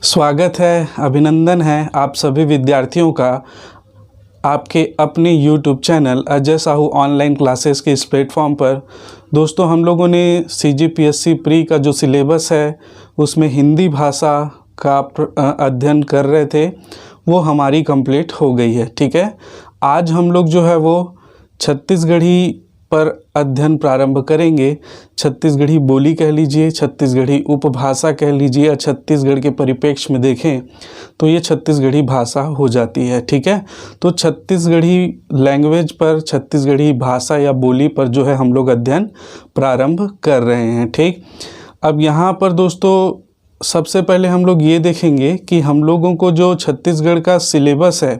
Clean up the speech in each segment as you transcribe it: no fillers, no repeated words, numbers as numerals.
स्वागत है, अभिनंदन है आप सभी विद्यार्थियों का आपके अपने YouTube channel Ajay Sahu online classes के इस प्लेटफॉर्म पर। दोस्तों, हम लोगों ने CGPSC प्री का जो सिलेबस है उसमें हिंदी भाषा का अध्ययन कर रहे थे, वो हमारी कंप्लीट हो गई है। ठीक है, आज हम लोग जो है वो छत्तीसगढ़ी पर अध्ययन प्रारंभ करेंगे। छत्तीसगढ़ी बोली कह लीजिए, छत्तीसगढ़ी उपभाषा कह लीजिए, या छत्तीसगढ़ के परिप्रेक्ष्य में देखें तो ये छत्तीसगढ़ी भाषा हो जाती है। ठीक है, तो छत्तीसगढ़ी लैंग्वेज पर, छत्तीसगढ़ी भाषा या बोली पर जो है हम लोग अध्ययन प्रारंभ कर रहे हैं। ठीक, अब यहाँ पर दोस्तों सबसे पहले हम लोग ये देखेंगे कि हम लोगों को जो छत्तीसगढ़ का सिलेबस है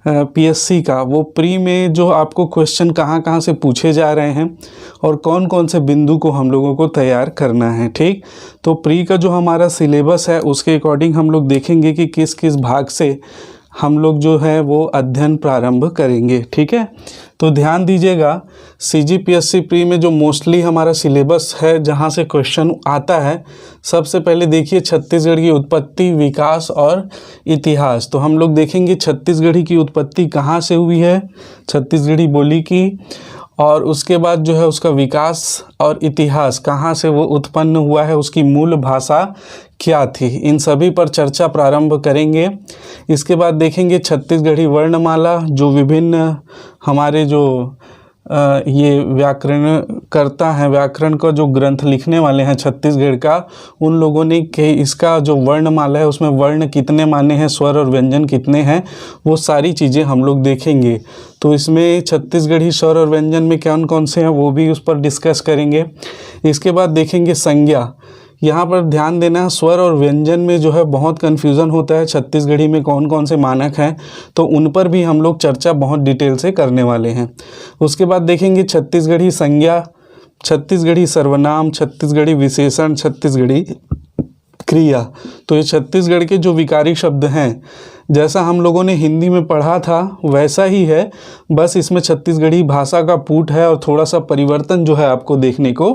PSC का, वो प्री में जो आपको क्वेश्चन कहाँ कहाँ से पूछे जा रहे हैं और कौन कौन से बिंदु को हम लोगों को तैयार करना है। ठीक, तो प्री का जो हमारा सिलेबस है उसके अकॉर्डिंग हम लोग देखेंगे कि किस किस भाग से हम लोग जो है वो अध्ययन प्रारंभ करेंगे। ठीक है, तो ध्यान दीजिएगा, CGPSC प्री में जो मोस्टली हमारा सिलेबस है जहाँ से क्वेश्चन आता है, सबसे पहले देखिए छत्तीसगढ़ की उत्पत्ति, विकास और इतिहास। तो हम लोग देखेंगे छत्तीसगढ़ी की उत्पत्ति कहाँ से हुई है, छत्तीसगढ़ी बोली की, और उसके बाद जो है उसका विकास और इतिहास कहाँ से वो उत्पन्न हुआ है, उसकी मूल भाषा क्या थी, इन सभी पर चर्चा प्रारंभ करेंगे। इसके बाद देखेंगे छत्तीसगढ़ी वर्णमाला, जो विभिन्न हमारे जो ये व्याकरण करता है, व्याकरण का जो ग्रंथ लिखने वाले हैं छत्तीसगढ़ का, उन लोगों ने कि इसका जो वर्णमाला है उसमें वर्ण कितने माने हैं, स्वर और व्यंजन कितने हैं, वो सारी चीज़ें हम लोग देखेंगे। तो इसमें छत्तीसगढ़ी स्वर और व्यंजन में कौन कौन से हैं वो भी उस पर डिस्कस करेंगे। इसके बाद देखेंगे संज्ञा। यहाँ पर ध्यान देना, स्वर और व्यंजन में जो है बहुत कन्फ्यूज़न होता है, छत्तीसगढ़ी में कौन कौन से मानक हैं, तो उन पर भी हम लोग चर्चा बहुत डिटेल से करने वाले हैं। उसके बाद देखेंगे छत्तीसगढ़ी संज्ञा, छत्तीसगढ़ी सर्वनाम, छत्तीसगढ़ी विशेषण, छत्तीसगढ़ी क्रिया। तो ये छत्तीसगढ़ के जो विकारी शब्द हैं, जैसा हम लोगों ने हिंदी में पढ़ा था वैसा ही है, बस इसमें छत्तीसगढ़ी भाषा का पुट है और थोड़ा सा परिवर्तन जो है आपको देखने को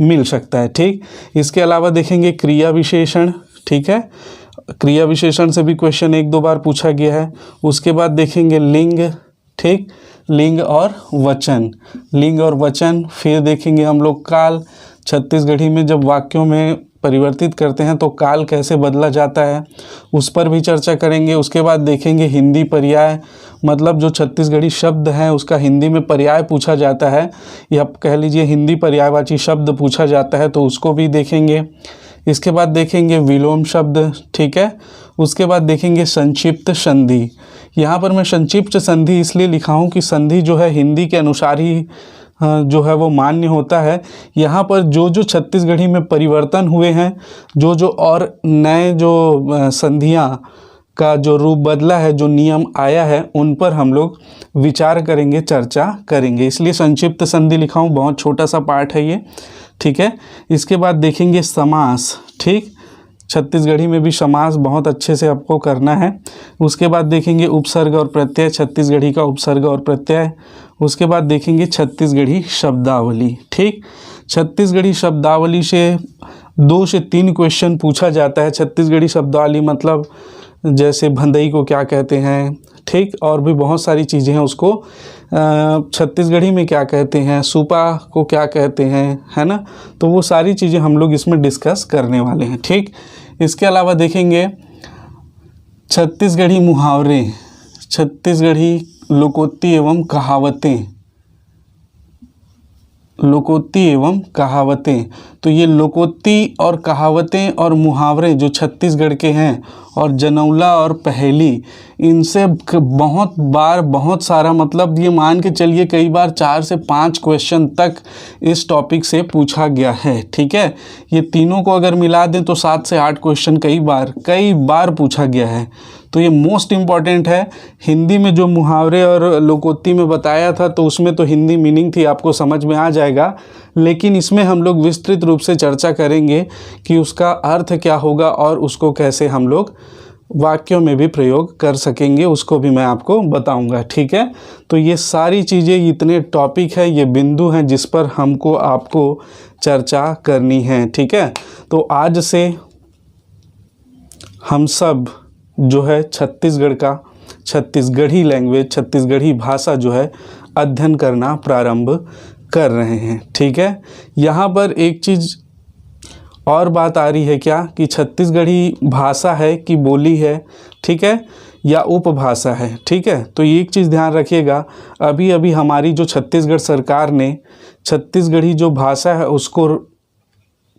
मिल सकता है। ठीक, इसके अलावा देखेंगे क्रिया विशेषण। ठीक है, क्रिया विशेषण से भी क्वेश्चन एक दो बार पूछा गया है। उसके बाद देखेंगे लिंग। ठीक, लिंग और वचन, लिंग और वचन। फिर देखेंगे हम लोग काल, छत्तीसगढ़ी में जब वाक्यों में परिवर्तित करते हैं तो काल कैसे बदला जाता है, उस पर भी चर्चा करेंगे। उसके बाद देखेंगे हिंदी पर्याय, मतलब जो छत्तीसगढ़ी शब्द हैं उसका हिंदी में पर्याय पूछा जाता है, या कह लीजिए हिंदी पर्यायवाची शब्द पूछा जाता है, तो उसको भी देखेंगे। इसके बाद देखेंगे विलोम शब्द। ठीक है, उसके बाद देखेंगे संक्षिप्त संधि। यहाँ पर मैं संक्षिप्त संधि इसलिए लिखा हूँ कि संधि जो है हिंदी के अनुसार ही जो है वो मान्य होता है। यहाँ पर जो जो छत्तीसगढ़ी में परिवर्तन हुए हैं, जो जो और नए जो संधियाँ का जो रूप बदला है, जो नियम आया है, उन पर हम लोग विचार करेंगे, चर्चा करेंगे, इसलिए संक्षिप्त संधि लिखा हूँ, बहुत छोटा सा पार्ट है ये। ठीक है, इसके बाद देखेंगे समास। ठीक, छत्तीसगढ़ी में भी समास बहुत अच्छे से आपको करना है। उसके बाद देखेंगे उपसर्ग और प्रत्यय, छत्तीसगढ़ी का उपसर्ग और प्रत्यय। उसके बाद देखेंगे छत्तीसगढ़ी शब्दावली। ठीक, छत्तीसगढ़ी शब्दावली से 2 से 3 क्वेश्चन पूछा जाता है। छत्तीसगढ़ी शब्दावली मतलब जैसे भंदई को क्या कहते हैं, ठीक, और भी बहुत सारी चीज़ें हैं, उसको छत्तीसगढ़ी में क्या कहते हैं, सुपा को क्या कहते हैं, है ना। तो वो सारी चीज़ें हम लोग इसमें डिस्कस करने वाले हैं। ठीक, इसके अलावा देखेंगे छत्तीसगढ़ी मुहावरे, छत्तीसगढ़ी लोकोक्ति एवं कहावतें, लोकोक्ति एवं कहावतें। तो ये लोकोक्ति और कहावतें और मुहावरे जो छत्तीसगढ़ के हैं, और जनौला और पहेली, इनसे बहुत बार बहुत सारा, मतलब ये मान के चलिए कई बार 4 से 5 क्वेश्चन तक इस टॉपिक से पूछा गया है। ठीक है, ये तीनों को अगर मिला दें तो 7 से 8 क्वेश्चन कई बार पूछा गया है। तो ये मोस्ट इम्पॉर्टेंट है। हिंदी में जो मुहावरे और लोकोक्ति में बताया था तो उसमें तो हिंदी मीनिंग थी, आपको समझ में आ जाएगा, लेकिन इसमें हम लोग विस्तृत रूप से चर्चा करेंगे कि उसका अर्थ क्या होगा और उसको कैसे हम लोग वाक्यों में भी प्रयोग कर सकेंगे, उसको भी मैं आपको बताऊंगा। ठीक है, तो ये सारी चीज़ें, इतने टॉपिक है, ये बिंदु हैं जिस पर हमको आपको चर्चा करनी है। ठीक है, तो हम सब जो है छत्तीसगढ़ का छत्तीसगढ़ी लैंग्वेज, छत्तीसगढ़ी भाषा जो है अध्ययन करना प्रारंभ कर रहे हैं। ठीक है, यहाँ पर एक चीज़ और बात आ रही है क्या कि छत्तीसगढ़ी भाषा है कि बोली है, ठीक है, या उपभाषा है। ठीक है, तो ये एक चीज़ ध्यान रखिएगा। अभी अभी हमारी जो छत्तीसगढ़ सरकार ने छत्तीसगढ़ी जो भाषा है उसको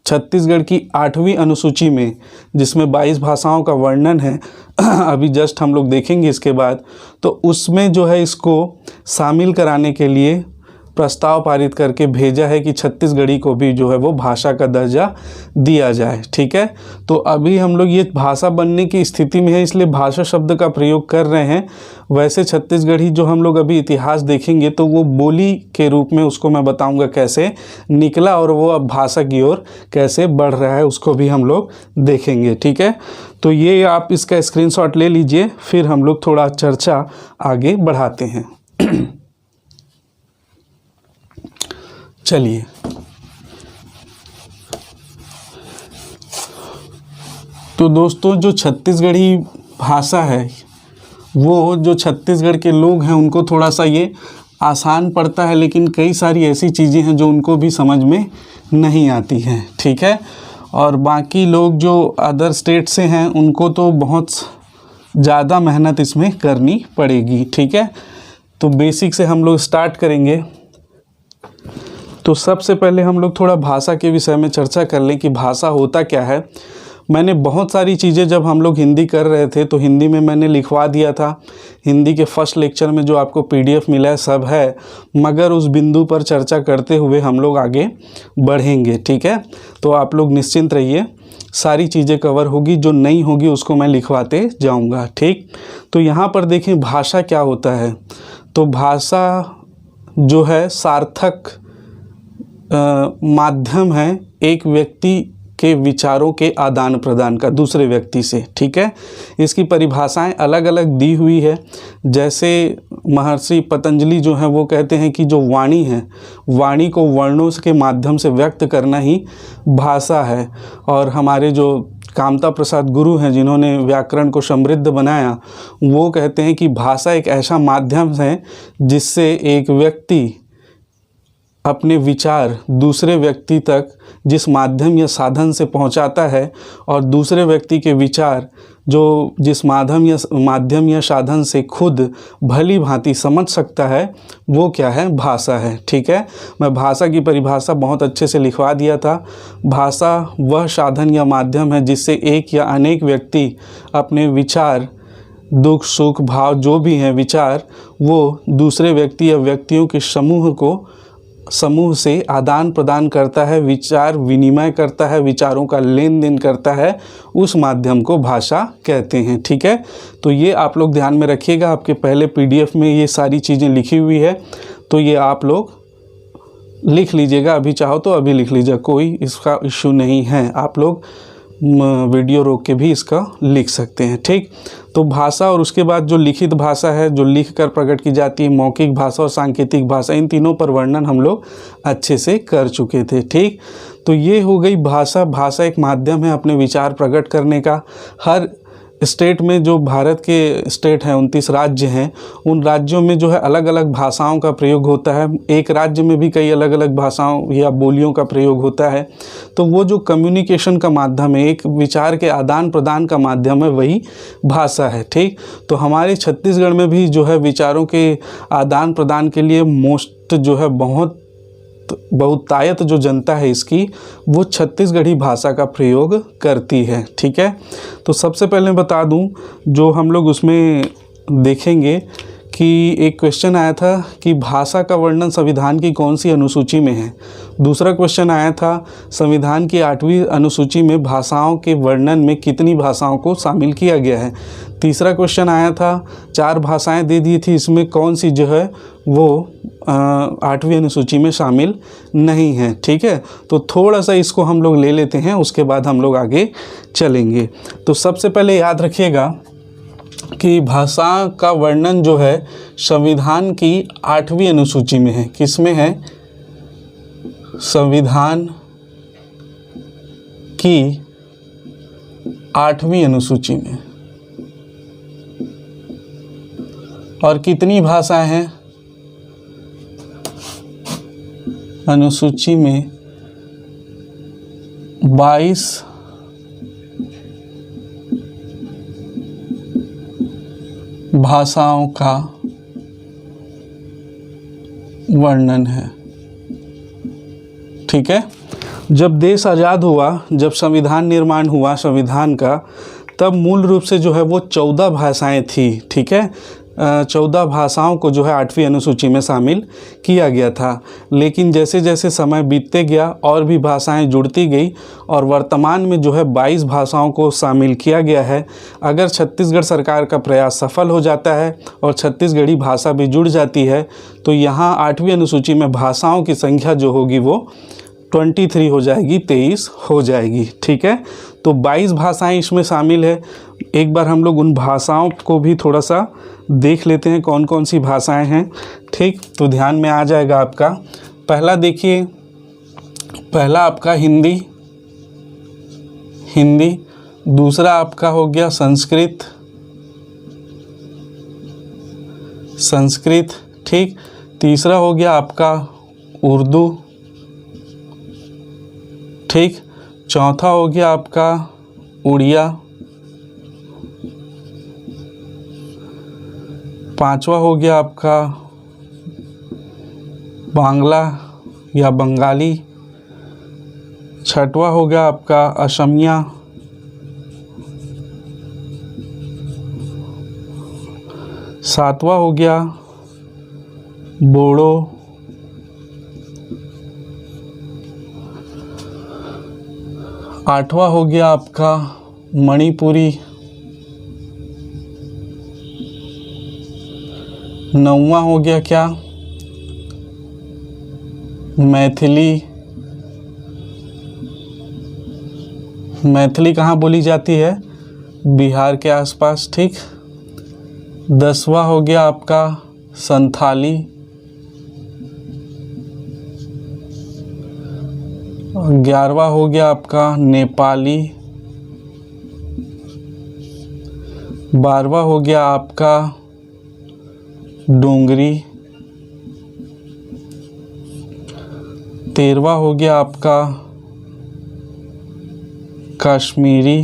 छत्तीसगढ़ की 8वीं अनुसूची में, जिसमें 22 भाषाओं का वर्णन है, अभी जस्ट हम लोग देखेंगे इसके बाद, तो उसमें जो है इसको शामिल कराने के लिए प्रस्ताव पारित करके भेजा है कि छत्तीसगढ़ी को भी जो है वो भाषा का दर्जा दिया जाए। ठीक है, तो अभी हम लोग ये भाषा बनने की स्थिति में है, इसलिए भाषा शब्द का प्रयोग कर रहे हैं। वैसे छत्तीसगढ़ी जो हम लोग अभी इतिहास देखेंगे तो वो बोली के रूप में उसको मैं बताऊंगा कैसे निकला और वो अब भाषा की ओर कैसे बढ़ रहा है, उसको भी हम लोग देखेंगे। ठीक है, तो ये आप इसका स्क्रीनशॉट ले लीजिए, फिर हम लोग थोड़ा चर्चा आगे बढ़ाते हैं। चलिए, तो दोस्तों जो छत्तीसगढ़ी भाषा है वो जो छत्तीसगढ़ के लोग हैं उनको थोड़ा सा ये आसान पड़ता है, लेकिन कई सारी ऐसी चीज़ें हैं जो उनको भी समझ में नहीं आती हैं। ठीक है, और बाकी लोग जो अदर स्टेट से हैं उनको तो बहुत ज़्यादा मेहनत इसमें करनी पड़ेगी। ठीक है, तो बेसिक से हम लोग स्टार्ट करेंगे। तो सबसे पहले हम लोग थोड़ा भाषा के विषय में चर्चा कर लें कि भाषा होता क्या है। मैंने बहुत सारी चीज़ें जब हम लोग हिंदी कर रहे थे तो हिंदी में मैंने लिखवा दिया था, हिंदी के फर्स्ट लेक्चर में जो आपको PDF मिला है सब है, मगर उस बिंदु पर चर्चा करते हुए हम लोग आगे बढ़ेंगे। ठीक है, तो आप लोग निश्चिंत रहिए, सारी चीज़ें कवर होगी, जो नहीं होगी उसको मैं लिखवाते जाऊँगा। ठीक, तो यहाँ पर देखें भाषा क्या होता है। तो भाषा जो है सार्थक माध्यम है एक व्यक्ति के विचारों के आदान प्रदान का दूसरे व्यक्ति से। ठीक है, इसकी परिभाषाएं अलग अलग दी हुई है। जैसे महर्षि पतंजलि जो हैं वो कहते हैं कि जो वाणी है, वाणी को वर्णों के माध्यम से व्यक्त करना ही भाषा है। और हमारे जो कामता प्रसाद गुरु हैं जिन्होंने व्याकरण को समृद्ध बनाया, वो कहते हैं कि भाषा एक ऐसा माध्यम है जिससे एक व्यक्ति अपने विचार दूसरे व्यक्ति तक जिस माध्यम या साधन से पहुंचाता है और दूसरे व्यक्ति के विचार जो जिस माध्यम या साधन से खुद भली भांति समझ सकता है, वो क्या है, भाषा है। ठीक है, मैं भाषा की परिभाषा बहुत अच्छे से लिखवा दिया था। भाषा वह साधन या माध्यम है जिससे एक या अनेक व्यक्ति अपने विचार, दुख सुख भाव जो भी हैं विचार, वो दूसरे व्यक्ति या व्यक्तियों के समूह से आदान प्रदान करता है, विचार विनिमय करता है, विचारों का लेन देन करता है, उस माध्यम को भाषा कहते हैं। ठीक है, तो ये आप लोग ध्यान में रखिएगा। आपके पहले PDF में ये सारी चीज़ें लिखी हुई है, तो ये आप लोग लिख लीजिएगा। अभी चाहो तो अभी लिख लीजिएगा, कोई इसका इश्यू नहीं है। आप लोग वीडियो रोक के भी इसका लिख सकते हैं। ठीक, तो भाषा और उसके बाद जो लिखित भाषा है जो लिख कर प्रकट की जाती है, मौखिक भाषा और सांकेतिक भाषा, इन तीनों पर वर्णन हम लोग अच्छे से कर चुके थे। ठीक, तो ये हो गई भाषा। भाषा एक माध्यम है अपने विचार प्रकट करने का। हर स्टेट में जो भारत के स्टेट हैं 29 राज्य हैं, उन राज्यों में जो है अलग अलग भाषाओं का प्रयोग होता है। एक राज्य में भी कई अलग अलग भाषाओं या बोलियों का प्रयोग होता है। तो वो जो कम्युनिकेशन का माध्यम है, एक विचार के आदान प्रदान का माध्यम है, वही भाषा है। ठीक, तो हमारे छत्तीसगढ़ में भी जो है विचारों के आदान प्रदान के लिए मोस्ट जो है बहुतायत जो जनता है इसकी, वो छत्तीसगढ़ी भाषा का प्रयोग करती है। ठीक है, तो सबसे पहले बता दूं, जो हम लोग उसमें देखेंगे कि एक क्वेश्चन आया था कि भाषा का वर्णन संविधान की कौन सी अनुसूची में है। दूसरा क्वेश्चन आया था संविधान की 8वीं अनुसूची में भाषाओं के वर्णन में कितनी भाषाओं को शामिल किया गया है। तीसरा क्वेश्चन आया था 4 भाषाएं दे दी थी, इसमें कौन सी जो है वो 8वीं अनुसूची में शामिल नहीं है। ठीक है, तो थोड़ा सा इसको हम लोग ले लेते हैं, उसके बाद हम लोग आगे चलेंगे। तो सबसे पहले याद रखिएगा कि भाषा का वर्णन जो है संविधान की 8वीं अनुसूची में है। किस में है? संविधान की 8वीं अनुसूची में। और कितनी भाषाएं हैं अनुसूची में? 22 भाषाओं का वर्णन है। ठीक है। जब देश आज़ाद हुआ, जब संविधान निर्माण हुआ संविधान का, तब मूल रूप से जो है वो 14 भाषाएं थी। ठीक है, 14 भाषाओं को जो है 8वीं अनुसूची में शामिल किया गया था। लेकिन जैसे जैसे समय बीतते गया और भी भाषाएं जुड़ती गई और वर्तमान में जो है 22 भाषाओं को शामिल किया गया है। अगर छत्तीसगढ़ सरकार का प्रयास सफल हो जाता है और छत्तीसगढ़ी भाषा भी जुड़ जाती है तो यहाँ 8वीं अनुसूची में भाषाओं की संख्या जो होगी वो 23 हो जाएगी, 23 हो जाएगी। ठीक है, तो 22 भाषाएं इसमें शामिल है। एक बार हम लोग उन भाषाओं को भी थोड़ा सा देख लेते हैं कौन कौन सी भाषाएं हैं। ठीक, तो ध्यान में आ जाएगा आपका। पहला देखिए, पहला आपका हिंदी, दूसरा आपका हो गया संस्कृत। ठीक, तीसरा हो गया आपका उर्दू। ठीक, चौथा हो गया आपका उड़िया। पांचवा हो गया आपका बांग्ला या बंगाली। छठवा हो गया आपका असमिया। सातवां हो गया बोडो। आठवां हो गया आपका मणिपुरी। नौवां हो गया क्या? मैथिली कहाँ बोली जाती है? बिहार के आसपास। ठीक, 10वां हो गया आपका संथाली। 11वां हो गया आपका नेपाली। 12वां हो गया आपका डोंगरी। 13वां हो गया आपका कश्मीरी।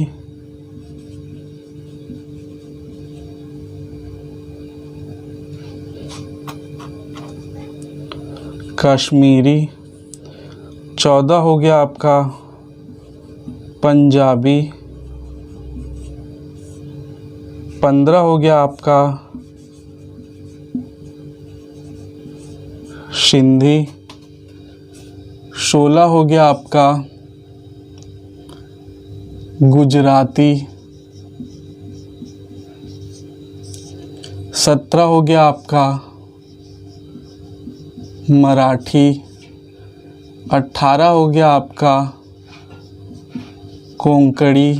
14 हो गया आपका पंजाबी। 15 हो गया आपका सिंधी। 16 हो गया आपका गुजराती। 17 हो गया आपका मराठी। 18 हो गया आपका कोंकणी।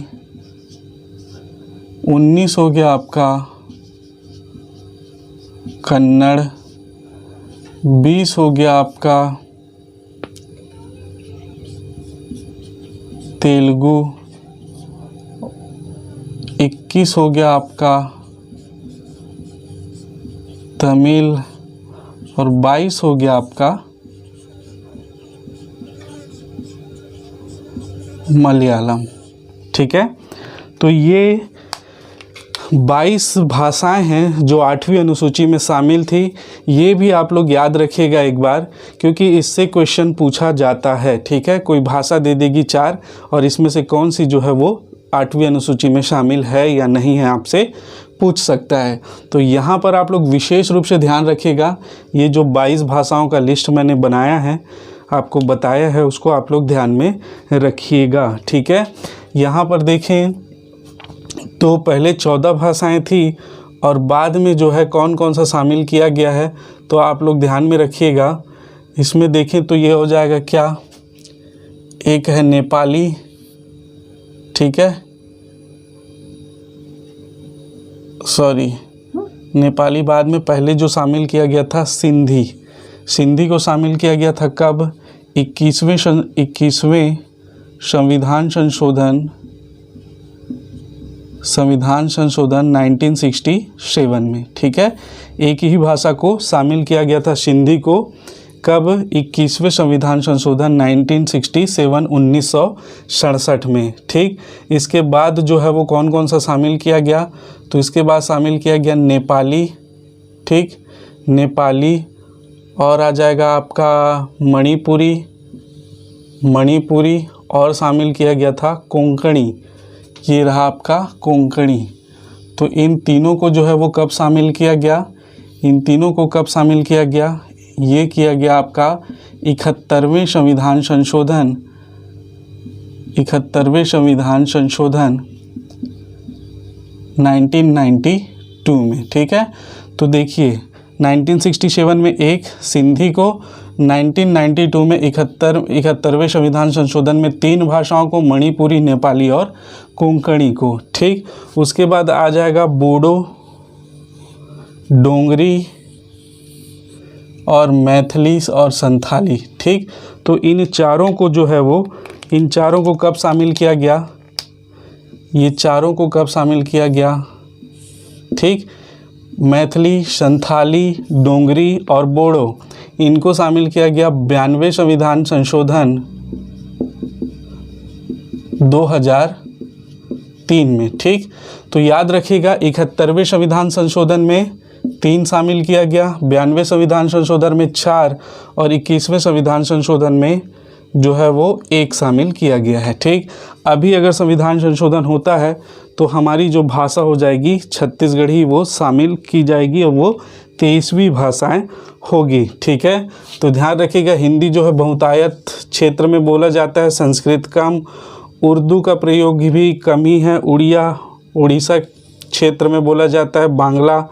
19 हो गया आपका कन्नड़। 20 हो गया आपका तेलुगु। 21 हो गया आपका तमिल और 22 हो गया आपका मलयालम। ठीक है, तो ये 22 भाषाएं हैं जो 8वीं अनुसूची में शामिल थी। ये भी आप लोग याद रखिएगा एक बार, क्योंकि इससे क्वेश्चन पूछा जाता है। ठीक है, कोई भाषा दे देगी 4 और इसमें से कौन सी जो है वो 8वीं अनुसूची में शामिल है या नहीं है आपसे पूछ सकता है। तो यहाँ पर आप लोग विशेष रूप से ध्यान रखिएगा। ये जो 22 भाषाओं का लिस्ट मैंने बनाया है, आपको बताया है, उसको आप लोग ध्यान में रखिएगा। ठीक है, यहाँ पर देखें तो पहले 14 भाषाएं थी और बाद में जो है कौन कौन सा शामिल किया गया है, तो आप लोग ध्यान में रखिएगा। इसमें देखें तो ये हो जाएगा क्या, एक है नेपाली। ठीक है, सॉरी, नेपाली बाद में पहले जो शामिल किया गया था सिंधी को शामिल किया गया था कब? 21वें संविधान संशोधन संविधान संशोधन 1967 में, ठीक है। एक ही भाषा को शामिल किया गया था, सिंधी को, कब? 21वें संविधान संशोधन 1967 1967 में, ठीक। इसके बाद जो है वो कौन कौन सा शामिल किया गया? तो इसके बाद शामिल किया गया नेपाली, ठीक, नेपाली, और आ जाएगा आपका मणिपुरी, और शामिल किया गया था कोंकणी, ये रहा आपका कोंकणी। तो इन तीनों को जो है वो कब शामिल किया गया? इन तीनों को कब शामिल किया गया? ये किया गया आपका 71वें संविधान संशोधन 1992 में, ठीक है। तो देखिए 1967 में एक, सिंधी को 1992 में 71वें संविधान संशोधन में 3 भाषाओं को, मणिपुरी, नेपाली और कोंकणी को, ठीक। उसके बाद आ जाएगा बोडो, डोंगरी और मैथिली और संथाली, ठीक। तो इन चारों को जो है वो, इन चारों को कब शामिल किया गया? ये चारों को कब शामिल किया गया? ठीक, मैथिली, संथाली, डोंगरी और बोडो, इनको शामिल किया गया 92वें संविधान संशोधन 2003 में, ठीक। तो याद रखिएगा 71वें संविधान संशोधन में 3 शामिल किया गया, 92वें संविधान संशोधन में 4 और 21वें संविधान संशोधन में जो है वो 1 शामिल किया गया है, ठीक। अभी अगर संविधान संशोधन होता है तो हमारी जो भाषा हो जाएगी छत्तीसगढ़ी, वो शामिल की जाएगी और वो 23वीं भाषाएं होगी, ठीक है। तो ध्यान रखिएगा, हिंदी जो है बहुतायत क्षेत्र में बोला जाता है, संस्कृत कम, उर्दू का प्रयोग भी कम ही है, उड़िया उड़ीसा क्षेत्र में बोला जाता है, बांग्ला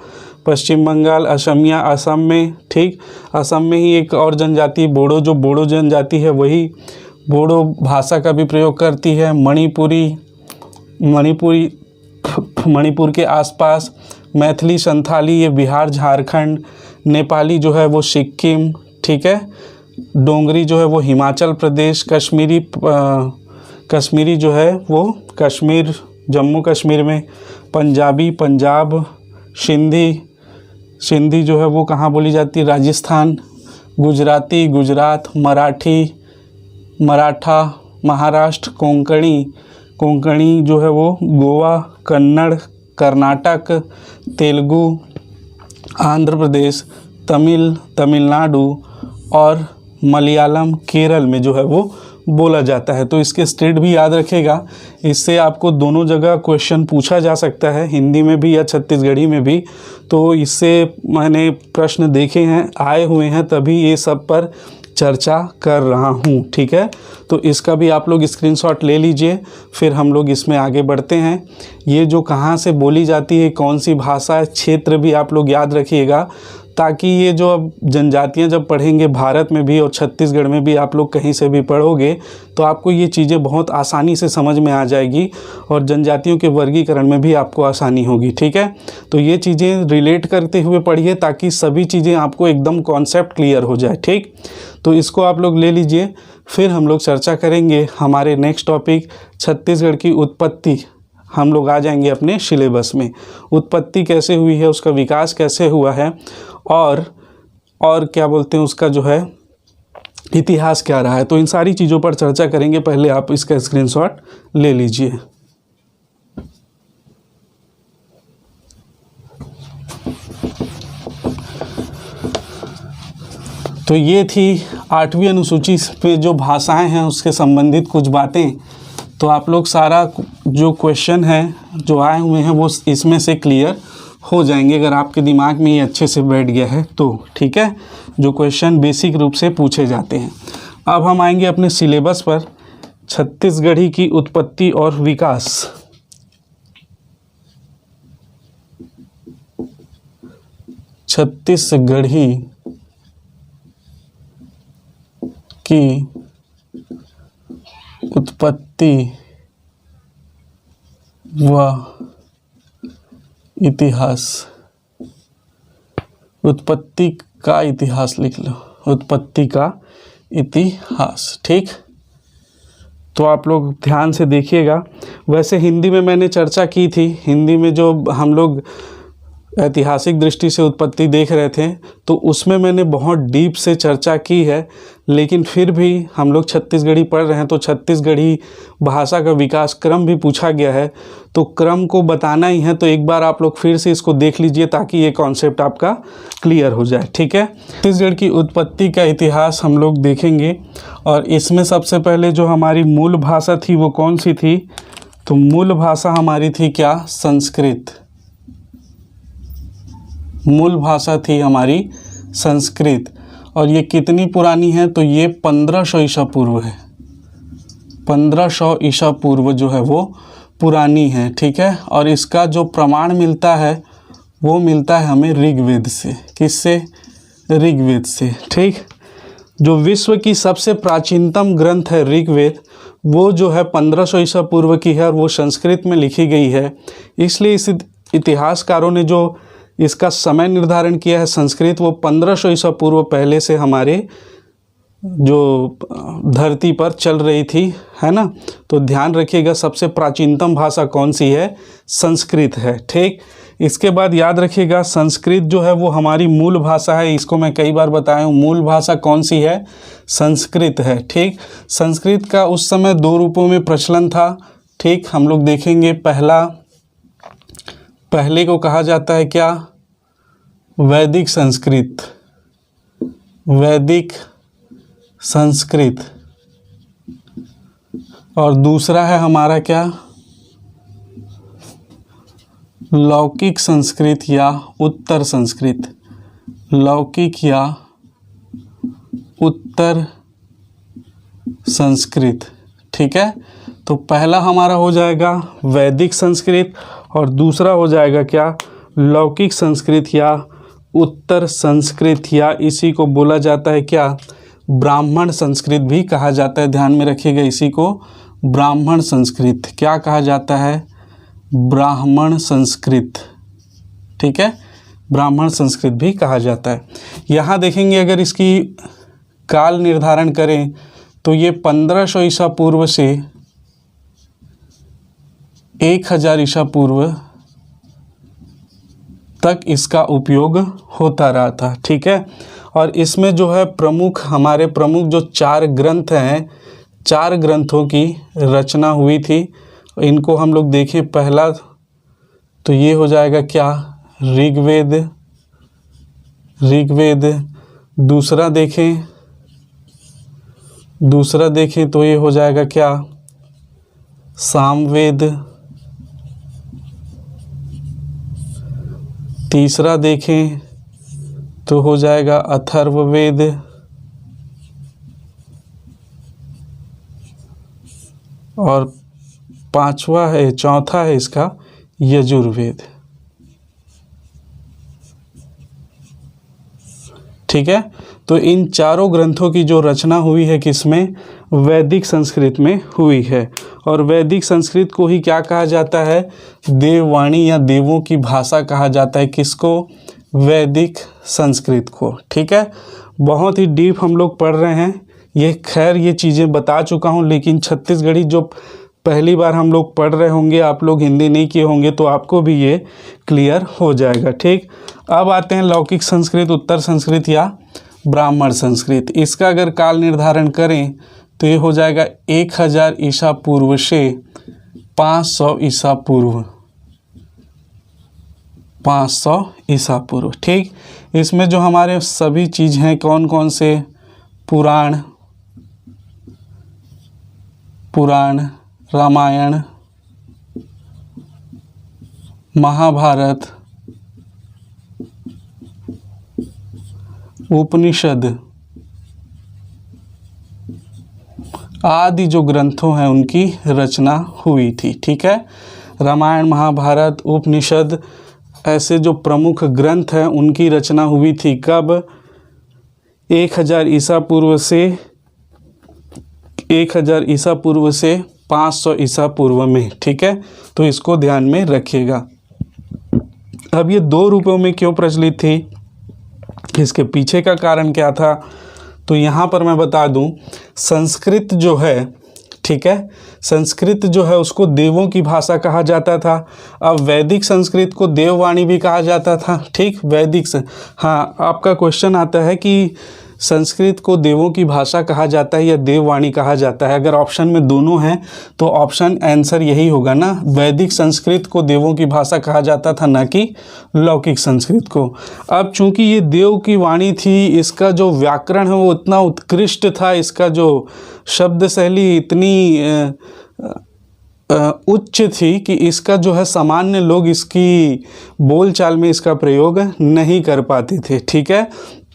पश्चिम बंगाल, असमिया असम में, ठीक। असम में ही एक और जनजाति बोडो, जो बोडो जनजाति है वही बोडो भाषा का भी प्रयोग करती है। मणिपुर के आसपास, मैथिली, संथाली ये बिहार, झारखंड, नेपाली जो है वो सिक्किम, ठीक है। डोंगरी जो है वो हिमाचल प्रदेश, कश्मीरी जो है वो कश्मीर, जम्मू कश्मीर में, पंजाबी पंजाब, सिंधी जो है वो कहाँ बोली जाती है? राजस्थान, गुजराती गुजरात, मराठा महाराष्ट्र, कोंकणी जो है वो गोवा, कन्नड़ कर्नाटक, तेलुगु आंध्र प्रदेश, तमिलनाडु और मलयालम केरल में जो है वो बोला जाता है। तो इसके स्टेट भी याद रखेगा, इससे आपको दोनों जगह क्वेश्चन पूछा जा सकता है, हिंदी में भी या छत्तीसगढ़ी में भी। तो इससे मैंने प्रश्न देखे हैं, आए हुए हैं, तभी ये सब पर चर्चा कर रहा हूँ, ठीक है। तो इसका भी आप लोग स्क्रीनशॉट ले लीजिए, फिर हम लोग इसमें आगे बढ़ते हैं। ये जो कहाँ से बोली जाती है, कौन सी भाषा, क्षेत्र भी आप लोग याद रखिएगा, ताकि ये जो अब जनजातियाँ जब पढ़ेंगे भारत में भी और छत्तीसगढ़ में भी, आप लोग कहीं से भी पढ़ोगे तो आपको ये चीज़ें बहुत आसानी से समझ में आ जाएगी और जनजातियों के वर्गीकरण में भी आपको आसानी होगी, ठीक है। तो ये चीज़ें रिलेट करते हुए पढ़िए ताकि सभी चीज़ें आपको एकदम कॉन्सेप्ट क्लियर हो जाए, ठीक। तो इसको आप लोग ले लीजिए, फिर हम लोग चर्चा करेंगे हमारे नेक्स्ट टॉपिक छत्तीसगढ़ की उत्पत्ति। हम लोग आ जाएंगे अपने सिलेबस में, उत्पत्ति कैसे हुई है, उसका विकास कैसे हुआ है, और क्या बोलते हैं उसका जो है इतिहास क्या रहा है। तो इन सारी चीज़ों पर चर्चा करेंगे। पहले आप इसका स्क्रीनशॉट ले लीजिए। तो ये थी 8वीं अनुसूची पे जो भाषाएं हैं उसके संबंधित कुछ बातें। तो आप लोग सारा जो क्वेश्चन है जो आए हुए हैं वो इसमें से क्लियर हो जाएंगे अगर आपके दिमाग में ये अच्छे से बैठ गया है तो, ठीक है, जो क्वेश्चन बेसिक रूप से पूछे जाते हैं। अब हम आएंगे अपने सिलेबस पर, छत्तीसगढ़ी की उत्पत्ति और विकास। छत्तीसगढ़ी की उत्पत्ति व इतिहास। उत्पत्ति का इतिहास लिख लो, उत्पत्ति का इतिहास, ठीक। तो आप लोग ध्यान से देखिएगा। वैसे हिंदी में मैंने चर्चा की थी, हिंदी में जो हम लोग ऐतिहासिक दृष्टि से उत्पत्ति देख रहे थे तो उसमें मैंने बहुत डीप से चर्चा की है, लेकिन फिर भी हम लोग छत्तीसगढ़ी पढ़ रहे हैं तो छत्तीसगढ़ी भाषा का विकास क्रम भी पूछा गया है, तो क्रम को बताना ही है। तो एक बार आप लोग फिर से इसको देख लीजिए ताकि ये कॉन्सेप्ट आपका क्लियर हो जाए, ठीक है। छत्तीसगढ़ की उत्पत्ति का इतिहास हम लोग देखेंगे और इसमें सबसे पहले जो हमारी मूल भाषा थी वो कौन सी थी, तो मूल भाषा हमारी थी क्या, संस्कृत। मूल भाषा थी हमारी संस्कृत। और ये कितनी पुरानी है, तो ये 1500 ईसा पूर्व है। 1500 ईसा पूर्व जो है वो पुरानी है, ठीक है। और इसका जो प्रमाण मिलता है वो मिलता है हमें ऋग्वेद से। किससे, ऋग्वेद से, ठीक। जो विश्व की सबसे प्राचीनतम ग्रंथ है ऋग्वेद, वो जो है 1500 ईसा पूर्व की है और वो संस्कृत में लिखी गई है। इसलिए इस इतिहासकारों ने जो इसका समय निर्धारण किया है संस्कृत, वो 1500 ईसा पूर्व पहले से हमारे जो धरती पर चल रही थी, है ना। तो ध्यान रखिएगा सबसे प्राचीनतम भाषा कौन सी है, संस्कृत है, ठीक। इसके बाद याद रखिएगा संस्कृत जो है वो हमारी मूल भाषा है। इसको मैं कई बार बताया हूँ, मूल भाषा कौन सी है, संस्कृत है, ठीक। संस्कृत का उस समय 2 रूपों में प्रचलन था, ठीक। हम लोग देखेंगे पहले को कहा जाता है क्या, वैदिक संस्कृत, वैदिक संस्कृत। और दूसरा है हमारा क्या, लौकिक संस्कृत या उत्तर संस्कृत, लौकिक या उत्तर संस्कृत, ठीक है। तो पहला हमारा हो जाएगा वैदिक संस्कृत और दूसरा हो जाएगा क्या, लौकिक संस्कृत या उत्तर संस्कृत, या इसी को बोला जाता है क्या, ब्राह्मण संस्कृत भी कहा जाता है। ध्यान में रखिएगा, इसी को ब्राह्मण संस्कृत क्या कहा जाता है, ब्राह्मण संस्कृत, ठीक है, ब्राह्मण संस्कृत भी कहा जाता है। यहाँ देखेंगे अगर इसकी काल निर्धारण करें तो ये 1500 ईसा पूर्व से 1000 ईसा पूर्व तक इसका उपयोग होता रहा था, ठीक है। और इसमें जो है हमारे प्रमुख जो 4 ग्रंथ हैं, 4 ग्रंथों की रचना हुई थी। इनको हम लोग देखें, पहला तो ये हो जाएगा क्या, ऋग्वेद। दूसरा देखें तो ये हो जाएगा क्या, सामवेद। तीसरा देखें तो हो जाएगा अथर्ववेद। और चौथा है इसका यजुर्वेद, ठीक है। तो इन चारों ग्रंथों की जो रचना हुई है किसमें, वैदिक संस्कृत में हुई है। और वैदिक संस्कृत को ही क्या कहा जाता है, देववाणी या देवों की भाषा कहा जाता है। किसको, वैदिक संस्कृत को, ठीक है। बहुत ही डीप हम लोग पढ़ रहे हैं, ये खैर ये चीज़ें बता चुका हूँ, लेकिन छत्तीसगढ़ी जो पहली बार हम लोग पढ़ रहे होंगे, आप लोग हिंदी नहीं किए होंगे, तो आपको भी ये क्लियर हो जाएगा, ठीक। अब आते हैं लौकिक संस्कृत, उत्तर संस्कृत या ब्राह्मण संस्कृत। इसका अगर काल निर्धारण करें तो ये हो जाएगा 1000 ईसा पूर्व से 500 ईसा पूर्व, 500 ईसा पूर्व, ठीक। इसमें जो हमारे सभी चीज़ हैं कौन कौन से, पुराण, रामायण, महाभारत, उपनिषद आदि जो ग्रंथों हैं उनकी रचना हुई थी, ठीक है। रामायण, महाभारत, उपनिषद ऐसे जो प्रमुख ग्रंथ हैं उनकी रचना हुई थी कब, 1000 ईसा पूर्व से 500 ईसा पूर्व में, ठीक है। तो इसको ध्यान में रखिएगा। अब ये 2 रूपों में क्यों प्रचलित थी, इसके पीछे का कारण क्या था, तो यहाँ पर मैं बता दूँ, संस्कृत जो है, ठीक है। संस्कृत जो है उसको देवों की भाषा कहा जाता था। अब वैदिक संस्कृत को देववाणी भी कहा जाता था, ठीक। हाँ, आपका क्वेश्चन आता है कि संस्कृत को देवों की भाषा कहा जाता है या देववाणी कहा जाता है। अगर ऑप्शन में दोनों हैं तो ऑप्शन आंसर यही होगा ना, वैदिक संस्कृत को देवों की भाषा कहा जाता था, ना कि लौकिक संस्कृत को। अब चूंकि ये देव की वाणी थी, इसका जो व्याकरण है वो इतना उत्कृष्ट था, इसका जो शब्द शैली इतनी उच्च थी कि इसका जो है सामान्य लोग इसकी बोलचाल में इसका प्रयोग नहीं कर पाते थे, ठीक है।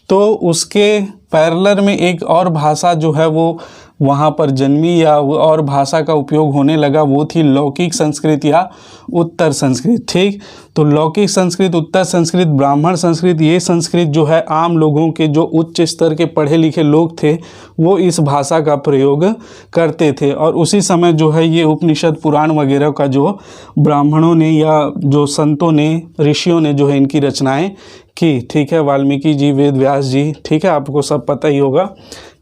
तो उसके पैरेलल में एक और भाषा जो है वो वहाँ पर जन्मी या और भाषा का उपयोग होने लगा, वो थी लौकिक संस्कृत या उत्तर संस्कृत, ठीक। तो लौकिक संस्कृत, उत्तर संस्कृत, ब्राह्मण संस्कृत, ये संस्कृत जो है आम लोगों के जो उच्च स्तर के पढ़े लिखे लोग थे वो इस भाषा का प्रयोग करते थे। और उसी समय जो है ये उपनिषद पुराण वगैरह का जो ब्राह्मणों ने या जो संतों ने, ऋषियों ने जो है इनकी रचनाएं की, ठीक है। वाल्मीकि जी, वेद व्यास जी, ठीक है, आपको सब पता ही होगा,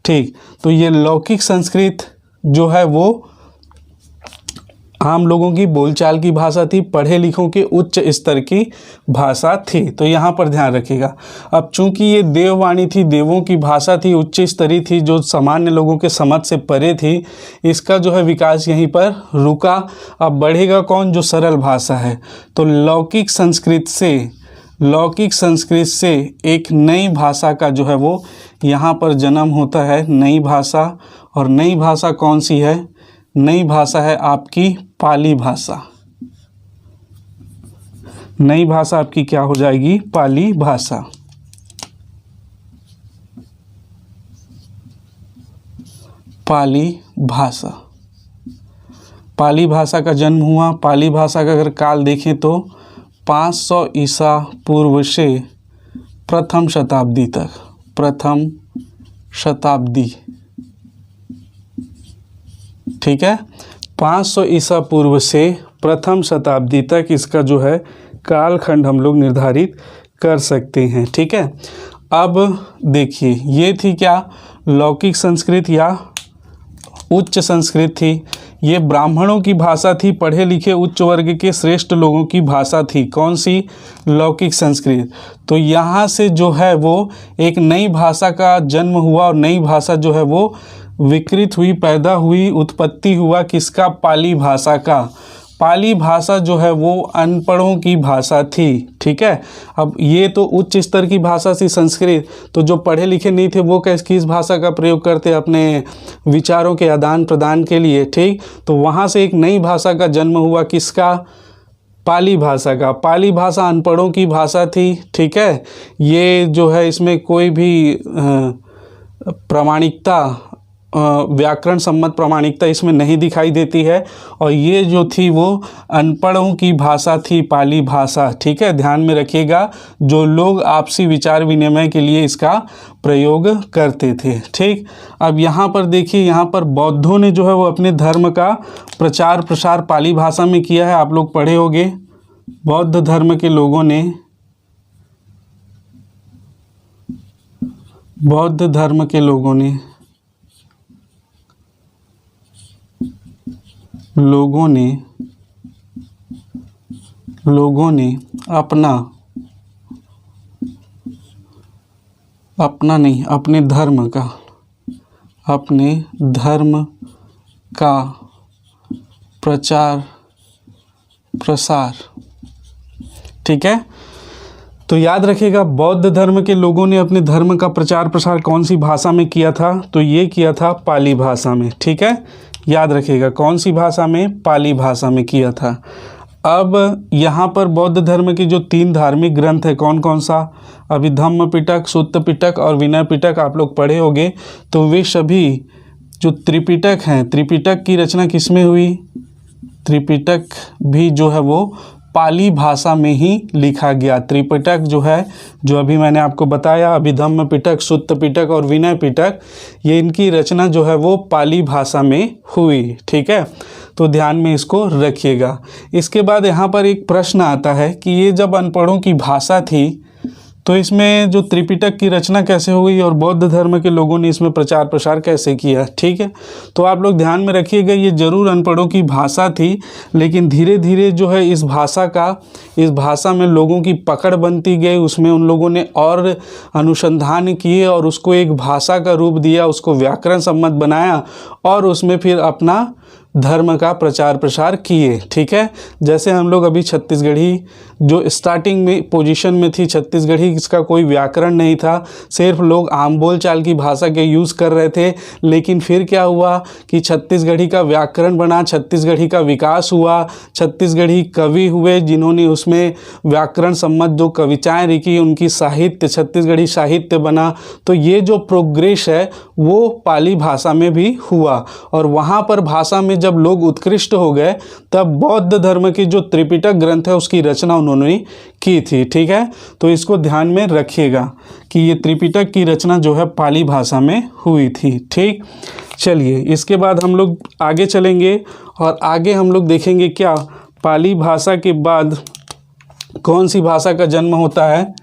ठीक। तो ये लौकिक संस्कृत जो है वो आम लोगों की बोलचाल की भाषा थी, पढ़े लिखों के उच्च स्तर की भाषा थी। तो यहाँ पर ध्यान रखिएगा। अब चूंकि ये देववाणी थी, देवों की भाषा थी, उच्च स्तरीय थी, जो सामान्य लोगों के समझ से परे थी, इसका जो है विकास यहीं पर रुका। अब बढ़ेगा कौन? जो सरल भाषा है। तो लौकिक संस्कृत से एक नई भाषा का जो है वो यहाँ पर जन्म होता है, नई भाषा। और नई भाषा कौन सी है? नई भाषा है आपकी पाली भाषा। नई भाषा आपकी क्या हो जाएगी? पाली भाषा। पाली भाषा। पाली भाषा का जन्म हुआ। पाली भाषा का अगर काल देखें तो 500 ईसा पूर्व से प्रथम शताब्दी तक, प्रथम शताब्दी, ठीक है। 500 ईसा पूर्व से प्रथम शताब्दी तक इसका जो है कालखंड हम लोग निर्धारित कर सकते हैं, ठीक है। अब देखिए, ये थी क्या? लौकिक संस्कृत या उच्च संस्कृत थी। ये ब्राह्मणों की भाषा थी, पढ़े लिखे उच्च वर्ग के श्रेष्ठ लोगों की भाषा थी। कौन सी? लौकिक संस्कृत। तो यहाँ से जो है वो एक नई भाषा का जन्म हुआ और नई भाषा जो है वो विकृत हुई, पैदा हुई, उत्पत्ति हुआ किसका? पाली भाषा का। पाली भाषा जो है वो अनपढ़ों की भाषा थी, ठीक है। अब ये तो उच्च स्तर की भाषा थी संस्कृत, तो जो पढ़े लिखे नहीं थे वो किस भाषा का प्रयोग करते अपने विचारों के आदान प्रदान के लिए, ठीक। तो वहाँ से एक नई भाषा का जन्म हुआ, किसका? पाली भाषा का। पाली भाषा अनपढ़ों की भाषा थी, ठीक है। ये जो है इसमें कोई भी प्रामाणिकता, व्याकरण सम्मत प्रामाणिकता इसमें नहीं दिखाई देती है। और ये जो थी वो अनपढ़ों की भाषा थी, पाली भाषा, ठीक है। ध्यान में रखिएगा, जो लोग आपसी विचार विनिमय के लिए इसका प्रयोग करते थे, ठीक। अब यहाँ पर देखिए, यहाँ पर बौद्धों ने जो है वो अपने धर्म का प्रचार प्रसार पाली भाषा में किया है। आप लोग पढ़े होंगे, बौद्ध धर्म के लोगों ने, बौद्ध धर्म के लोगों ने अपने धर्म का प्रचार प्रसार, ठीक है। तो याद रखिएगा, बौद्ध धर्म के लोगों ने अपने धर्म का प्रचार प्रसार कौन सी भाषा में किया था? तो ये किया था पाली भाषा में, ठीक है। याद रखिएगा, कौन सी भाषा में? पाली भाषा में किया था। अब यहाँ पर बौद्ध धर्म के जो 3 धार्मिक ग्रंथ है, कौन कौन सा? अभिधम्म पिटक, सुत्त पिटक और विनय पिटक, आप लोग पढ़े होंगे। तो वे सभी जो त्रिपिटक हैं, त्रिपिटक की रचना किसमें हुई? त्रिपिटक भी जो है वो पाली भाषा में ही लिखा गया। त्रिपिटक जो है, जो अभी मैंने आपको बताया, अभिधम्म पिटक, सुत्त पिटक और विनय पिटक, ये इनकी रचना जो है वो पाली भाषा में हुई, ठीक है। तो ध्यान में इसको रखिएगा। इसके बाद यहाँ पर एक प्रश्न आता है कि ये जब अनपढ़ों की भाषा थी तो इसमें जो त्रिपिटक की रचना कैसे हो गई और बौद्ध धर्म के लोगों ने इसमें प्रचार प्रसार कैसे किया, ठीक है। तो आप लोग ध्यान में रखिएगा, ये जरूर अनपढ़ों की भाषा थी, लेकिन धीरे धीरे जो है इस भाषा में लोगों की पकड़ बनती गई, उसमें उन लोगों ने और अनुसंधान किए और उसको एक भाषा का रूप दिया, उसको व्याकरण सम्मत बनाया और उसमें फिर अपना धर्म का प्रचार प्रसार किए, ठीक है। जैसे हम लोग अभी छत्तीसगढ़ी जो स्टार्टिंग में पोजीशन में थी, छत्तीसगढ़ी इसका कोई व्याकरण नहीं था, सिर्फ लोग आम बोल चाल की भाषा के यूज़ कर रहे थे। लेकिन फिर क्या हुआ कि छत्तीसगढ़ी का व्याकरण बना, छत्तीसगढ़ी का विकास हुआ, छत्तीसगढ़ी कवि हुए जिन्होंने उसमें व्याकरण सम्मत जो कविताएँ लिखी, उनकी साहित्य, छत्तीसगढ़ी साहित्य बना। तो ये जो प्रोग्रेस है वो पाली भाषा में भी हुआ और वहाँ पर भाषा में जब लोग उत्कृष्ट हो गए तब बौद्ध धर्म की जो त्रिपिटक ग्रंथ है उसकी रचना उन्होंने की थी, ठीक है। तो इसको ध्यान में रखिएगा कि ये त्रिपिटक की रचना जो है पाली भाषा में हुई थी, ठीक। चलिए इसके बाद हम लोग आगे चलेंगे और आगे हम लोग देखेंगे क्या पाली भाषा के बाद कौन सी भाषा का जन्म होता है।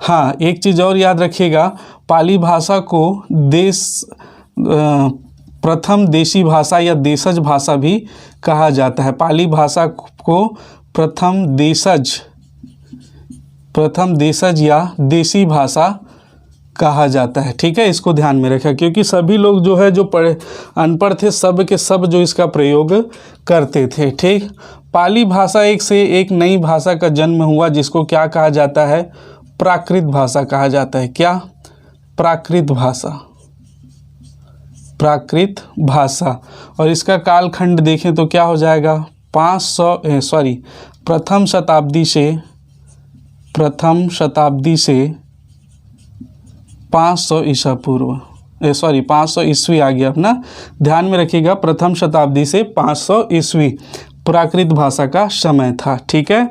हाँ, एक चीज़ और याद रखिएगा, पाली भाषा को प्रथम देशी भाषा या देशज भाषा भी कहा जाता है। पाली भाषा को प्रथम देशज या देसी भाषा कहा जाता है, ठीक है। इसको ध्यान में रखें क्योंकि सभी लोग जो है जो अनपढ़ थे सब के सब जो इसका प्रयोग करते थे, ठीक। पाली भाषा एक से एक नई भाषा का जन्म हुआ जिसको क्या कहा जाता है, प्राकृत भाषा कहा जाता है। क्या? प्राकृत भाषा। और इसका कालखंड देखें तो क्या हो जाएगा, प्रथम शताब्दी से 500 ईसा पूर्व 500 ईस्वी आ गया अपना, ध्यान में रखिएगा, प्रथम शताब्दी से 500 ईस्वी प्राकृत भाषा का समय था, ठीक है।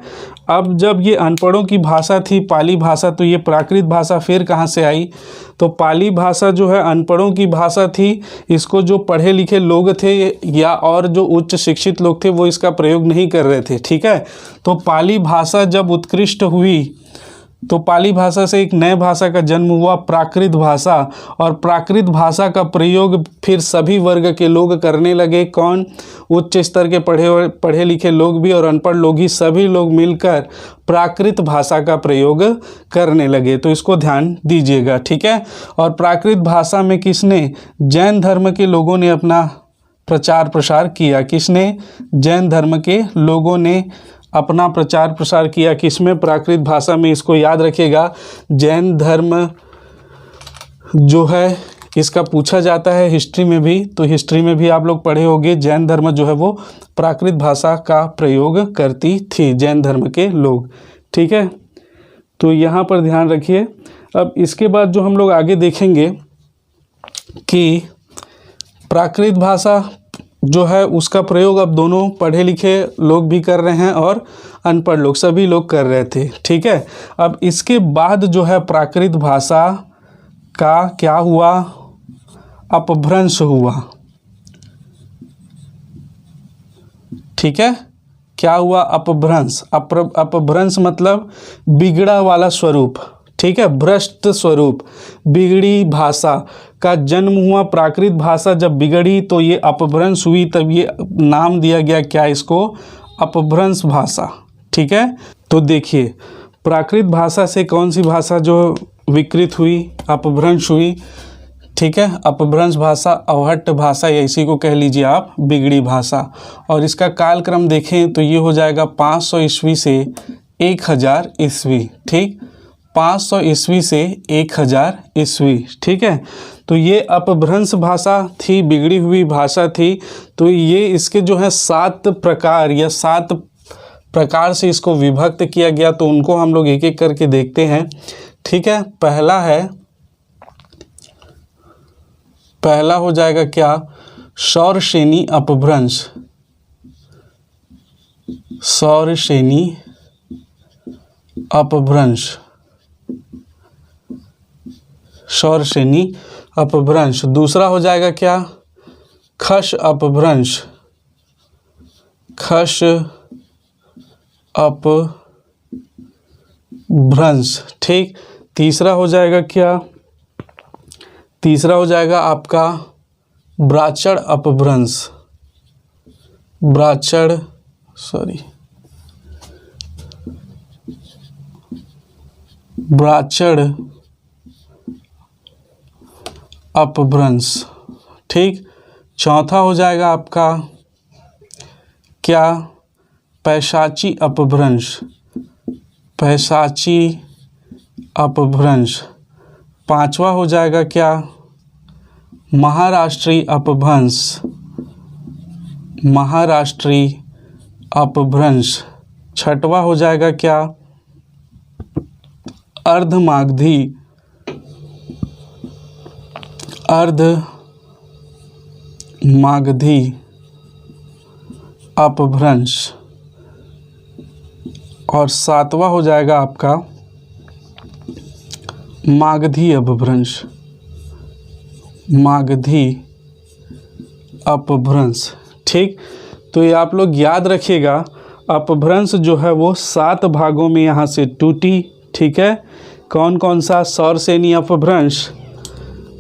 अब जब ये अनपढ़ों की भाषा थी पाली भाषा, तो ये प्राकृत भाषा फिर कहाँ से आई, तो पाली भाषा जो है अनपढ़ों की भाषा थी। इसको जो पढ़े लिखे लोग थे या और जो उच्च शिक्षित लोग थे वो इसका प्रयोग नहीं कर रहे थे, ठीक है। तो पाली भाषा जब उत्कृष्ट हुई तो पाली भाषा से एक नए भाषा का जन्म हुआ, प्राकृत भाषा। और प्राकृत भाषा का प्रयोग फिर सभी वर्ग के लोग करने लगे। कौन? उच्च स्तर के पढ़े लिखे लोग भी और अनपढ़ लोग ही, सभी लोग मिलकर प्राकृत भाषा का प्रयोग करने लगे। तो इसको ध्यान दीजिएगा, ठीक है। और प्राकृत भाषा में किसने? जैन धर्म के लोगों ने अपना प्रचार प्रसार किया। किसने? जैन धर्म के लोगों ने अपना प्रचार प्रसार किया। किसमें? प्राकृत भाषा में। इसको याद रखिएगा, जैन धर्म जो है इसका पूछा जाता है हिस्ट्री में भी, तो हिस्ट्री में भी आप लोग पढ़े होंगे, जैन धर्म जो है वो प्राकृत भाषा का प्रयोग करती थी, जैन धर्म के लोग, ठीक है। तो यहाँ पर ध्यान रखिए। अब इसके बाद जो हम लोग आगे देखेंगे कि प्राकृत भाषा जो है उसका प्रयोग अब दोनों पढ़े लिखे लोग भी कर रहे हैं और अनपढ़ लोग, सभी लोग कर रहे थे, ठीक है। अब इसके बाद जो है प्राकृत भाषा का क्या हुआ? अपभ्रंश हुआ, ठीक है। क्या हुआ? अपभ्रंश। अपभ्रंश मतलब बिगड़ा वाला स्वरूप, ठीक है, भ्रष्ट स्वरूप, बिगड़ी भाषा का जन्म हुआ। प्राकृत भाषा जब बिगड़ी तो ये अपभ्रंश हुई, तब ये नाम दिया गया क्या इसको? अपभ्रंश भाषा, ठीक है। तो देखिए प्राकृत भाषा से कौन सी भाषा जो विकृत हुई? अपभ्रंश हुई, ठीक है। अपभ्रंश भाषा, अवहट्ट भाषा या इसी को कह लीजिए आप बिगड़ी भाषा। और इसका कालक्रम देखें तो ये हो जाएगा 500 ईस्वी से 1000 ईस्वी, ठीक। 500 ईस्वी से 1000 ईस्वी, ठीक है। तो ये अपभ्रंश भाषा थी, बिगड़ी हुई भाषा थी। तो ये इसके जो है 7 प्रकार या 7 प्रकार से इसको विभक्त किया गया। तो उनको हम लोग एक एक करके देखते हैं, ठीक है। पहला हो जाएगा क्या? सौरसेनी अपभ्रंश। सौरसेनी अपभ्रंश, सौरसेनी अपभ्रंश। दूसरा हो जाएगा क्या? खश अपभ्रंश। खश अपभ्रंश, ठीक। तीसरा हो जाएगा क्या? तीसरा हो जाएगा आपका ब्राह्मण अपभ्रंश। ब्राह्मण अपभ्रंश। ठीक। चौथा हो जाएगा आपका क्या? पैशाची अपभ्रंश। पैशाची अपभ्रंश। पांचवा हो जाएगा क्या? महाराष्ट्री अपभ्रंश। महाराष्ट्री अपभ्रंश। छठवा हो जाएगा क्या? अर्धमागधी। अर्धमागधी अपभ्रंश। और सातवां हो जाएगा आपका मागधी अपभ्रंश। मागधी अपभ्रंश। ठीक। तो ये आप लोग याद रखिएगा, अपभ्रंश जो है वो 7 भागों में यहाँ से टूटी। ठीक है। कौन कौन सा? सौरसेनी अपभ्रंश,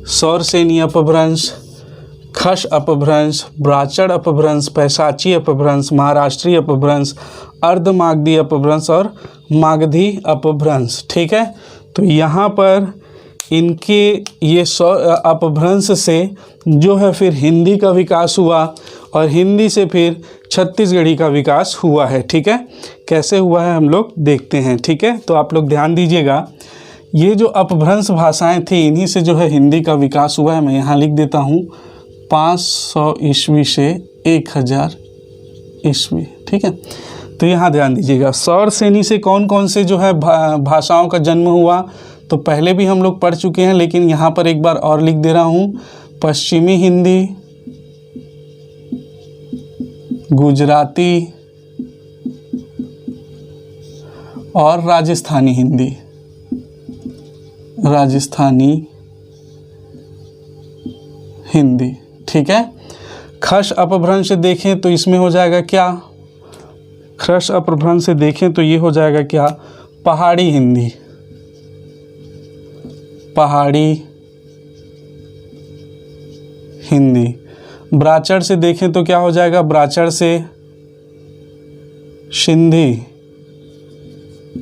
सौरसेनी अपभ्रंश, खश अपभ्रंश, ब्राह्मण अपभ्रंश, पैशाची अपभ्रंश, महाराष्ट्री अपभ्रंश, अर्धमागधी अपभ्रंश और मागधी अपभ्रंश। ठीक है। तो यहाँ पर इनके ये अपभ्रंश से जो है फिर हिंदी का विकास हुआ और हिंदी से फिर छत्तीसगढ़ी का विकास हुआ है। ठीक है। कैसे हुआ है हम लोग देखते हैं। ठीक है। तो आप लोग ध्यान दीजिएगा, ये जो अपभ्रंश भाषाएं थी इन्हीं से जो है हिंदी का विकास हुआ है। मैं यहाँ लिख देता हूँ 500 ईस्वी से 1000 ईस्वी। ठीक है। तो यहाँ ध्यान दीजिएगा, सौरसेनी से कौन कौन से जो है भाषाओं का जन्म हुआ, तो पहले भी हम लोग पढ़ चुके हैं, लेकिन यहाँ पर एक बार और लिख दे रहा हूँ। पश्चिमी हिंदी, गुजराती और राजस्थानी हिंदी। राजस्थानी हिंदी। ठीक है। खश अपभ्रंश से देखें तो इसमें हो जाएगा क्या? खश अपभ्रंश से देखें तो ये हो जाएगा क्या? पहाड़ी हिंदी। पहाड़ी हिंदी। ब्राह्मण से देखें तो क्या हो जाएगा? ब्राह्मण से सिंधी।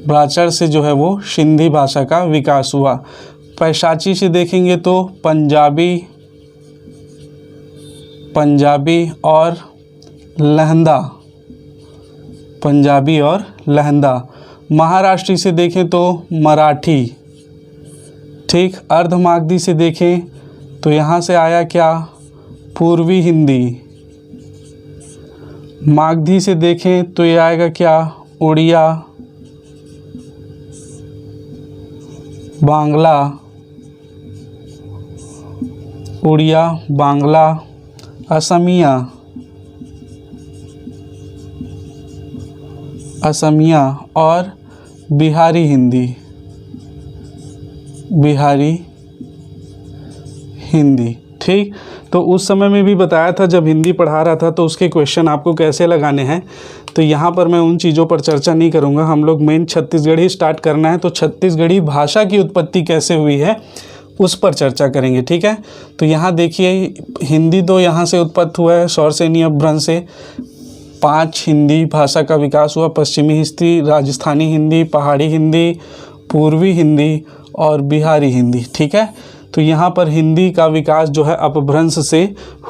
ब्राह्मण से जो है वो सिंधी भाषा का विकास हुआ। पैशाची से देखेंगे तो पंजाबी, पंजाबी और लहंदा। पंजाबी और लहंदा। महाराष्ट्री से देखें तो मराठी। ठीक। अर्धमागधी से देखें तो यहाँ से आया क्या? पूर्वी हिंदी। मागधी से देखें तो ये आएगा क्या? उड़िया, बांग्ला, उड़िया, बांग्ला, असमिया, असमिया और बिहारी हिंदी। बिहारी हिंदी। ठीक। तो उस समय में भी बताया था जब हिंदी पढ़ा रहा था तो उसके क्वेश्चन आपको कैसे लगाने हैं, तो यहाँ पर मैं उन चीज़ों पर चर्चा नहीं करूँगा। हम लोग मेन छत्तीसगढ़ी स्टार्ट करना है, तो छत्तीसगढ़ी भाषा की उत्पत्ति कैसे हुई है उस पर चर्चा करेंगे। ठीक है। तो यहाँ देखिए, हिंदी तो यहाँ से उत्पत्ति हुआ है सौरसेनी अपभ्रंश से। 5 हिंदी भाषा का विकास हुआ, पश्चिमी हिंदी, राजस्थानी हिंदी, पहाड़ी हिंदी, पूर्वी हिंदी और बिहारी हिंदी। ठीक है। तो यहाँ पर हिंदी का विकास जो है अपभ्रंश से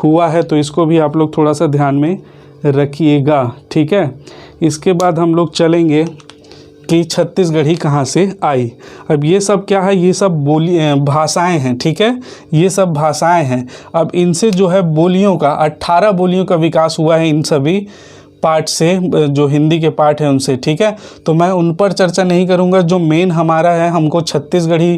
हुआ है, तो इसको भी आप लोग थोड़ा सा ध्यान में रखिएगा। ठीक है। इसके बाद हम लोग चलेंगे कि छत्तीसगढ़ी कहाँ से आई। अब ये सब क्या है? ये सब भाषाएं हैं। ठीक है। ये सब भाषाएं हैं। अब इनसे जो है बोलियों का 18 बोलियों का विकास हुआ है इन सभी पार्ट से, जो हिंदी के पार्ट हैं उनसे। ठीक है। तो मैं उन पर चर्चा नहीं करूँगा। जो मेन हमारा है, हमको छत्तीसगढ़ी